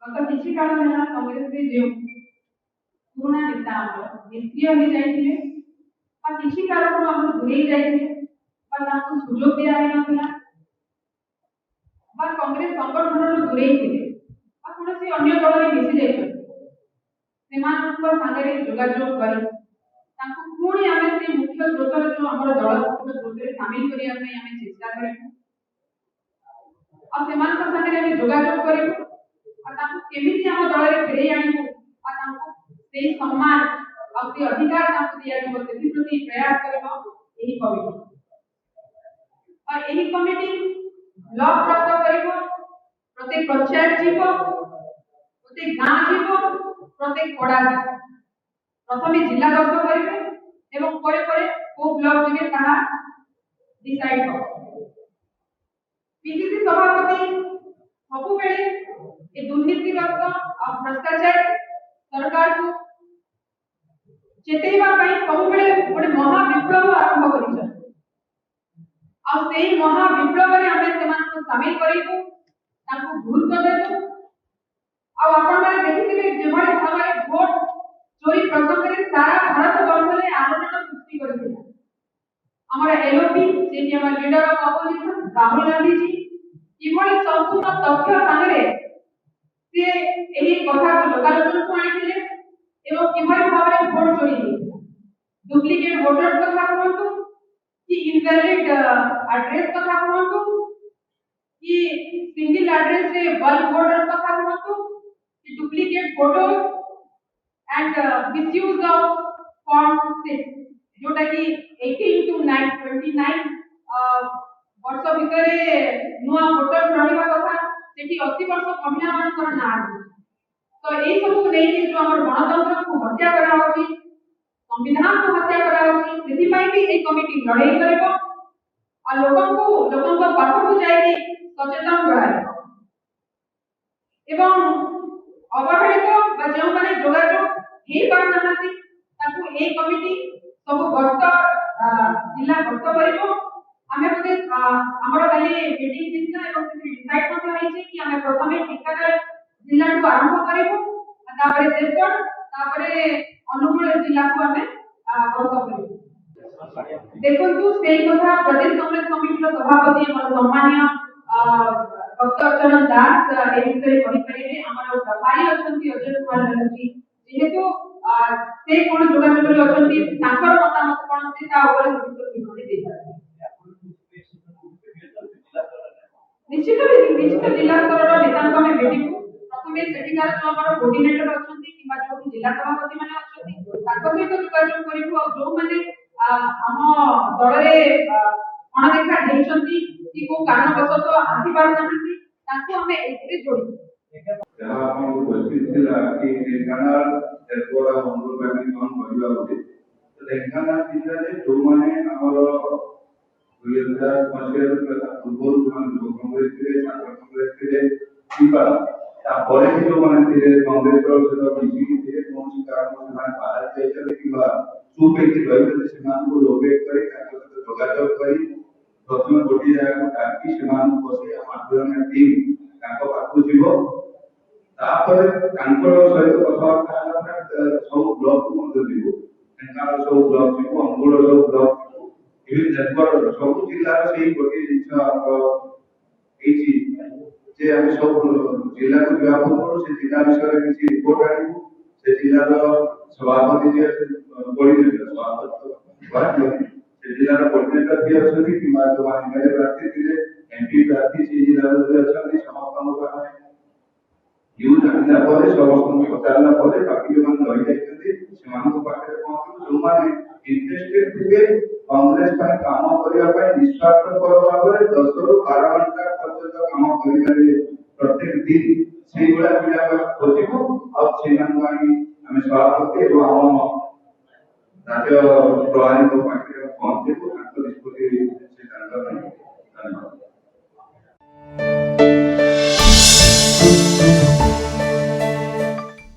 गत किसी काल में कांग्रेस के जो पुराना नेता निष्क्रिय हो जाइए और किसी कारण हम दूरे जाइए पर आपको सुजोग दिया नथिला बा कांग्रेस संगठन दूरे थे और कौन सी अन्य दल में मिसी जाइए सागर जोगाजोग कर पुणी आम से मुख्य स्रोतर जो आम दल मुख्य स्रोत सामिल करने चेष्टा करूँ और जोगाजोग करूँ केमी आम दल फेरे आणु सम्मान अधिकार प्रति प्रयास कमिटी और यही कमिटी ब्लॉक प्रस्तुत कर प्रत्येक पंचायत जीव प्रत्येक गाँव जीव प्रत्येक पड़ा प्रथम जिला गस्त करेंगे को ब्लॉक जीवे डिसाइड कर पीसीसी सभापति सबु बेले ए दुर्नीतिग्रस्त और भ्रष्टाचार सरकार को चेतैबा सबु बेले गोटे महाविप्लव आरंभ कर महाविप्लव सामिल करूँ गुरुत्व देवु देखिए जो भाव में भोट चोरी प्रसंग में सारा भारत वर्ष में आंदोलन सृष्टि कर LOP leader of opposition Rahul Gandhi ji किभली संपूर्ण तथ्य सामने से यही कथा को लोकालोचन को आनी किभली भाव में भोट चोरी डुप्लिकेट वोटर्स कथा कहतु कि इनवैलिड एड्रेस कथा कहतु कि सिंगल एड्रेस रे बल्क वोटर्स कथा कहतु कि duplicate photos and misuse of form 6 जोटा कि 18 to 29 वर्ष भितर नुआ वोटर रहिबा कथा सेठी 80 वर्ष महिला मानकर ना तो ए सब नहीं जो हमर गणतंत्र को हत्या करा होची संविधान को हत्या करा होची सेठी पई भी ए कमिटी लड़ाई करबो और लोगों को पाठ को जाई सचेतन कराइबो एवं अवहेलित जो माने जोगाजोग हे पारनाहांती ताकू ए कमिटी सब गस्त जिला गस्त करिबो आमे बोले हमर काली मीटिंग दिसला एवं से डिसाइड होता है कि हमें प्रथमे टीकागढ़ जिला को आरंभ करिबो तापरे देवगढ़ तापरे अनुगुल जिला को हमें गस्त करिबो देखंतु सेही कथा प्रदेश कांग्रेस कमिटी सभापति हमर सम्माननीय डॉक्टर चरण दास ए विषय कहि परिबे हमर भाई अछंती अजय कुमार ललजी जेहेतु से कोन जोगाजोग अछंती ताकर मतामत कोन से ता ओरे भविष्य विवरण देता निश्चित जिला स्तर नेता में भेटिबु प्रथमे सेठिकार जो हमर कोऑर्डिनेटर अछंती किबा जो जिला सभापति माने अछंती ताको सहित जोगाजोग करिबु और जो माने हम दल रे अणदेखा देइछंती कि को कारणवश तो आसी पार नाहंती ताको हमें एथिरे जोड़ी जहां हम उपस्थित थिला कि ढेंकानाल एरपोड़ा मंगल बानी कौन करिबा उचित तो ढेंकानाल जिल्ला रे जो माने हमर 2015 तक पूर्व कांग्रेस के छात्र कांग्रेस के किबा तापरे जो माने थे कांग्रेस रो से मिसी थे कौन सी कारण से मान बाहर जाइए किबा चुप के रहिते सेमान को लोकेट करे ताको जोगाजोग करी प्रथम गोटी जाय को टाकी सेमान बसे आंदोलन टीम ताको पाखु जीवो तापर तांकर सहित कथबार्ता सब ब्लॉक को मदद जीवो तांकर सब ब्लॉक जीवो अंगुल सब ब्लॉक जीवो नेटवर्क सब जिल्ला से गोटी जिंस एची जे हम सब जिला को व्यापक करू से जिला विषय किसी रिपोर्ट आनिबो से जिला रो सभापति जे बड़ी सभापति बात से जिला रो कोऑर्डिनेटर जे अछंती कि जो एमएलए प्रार्थी थिले एमपी प्रार्थी से जिला रो अछंती समस्त लोक यूज आनिला परे समस्त को पचारला परे बाकी जो मन रहि जाइछंती सेमान को पाखे पहुंचू जो माने इंटरेस्टेड थिबे कांग्रेस पर काम करिया पर निस्वार्थ कर भाबरे 10 ରୁ 12 घंटा पर्यंत काम करिले प्रत्येक दिन से गुला पिला खोजिबो और सेमान वाणी हमें सभापति एवं राज्य प्रधान को पाखे पहुंचेबो ताको निष्पत्ति से धन्यवाद।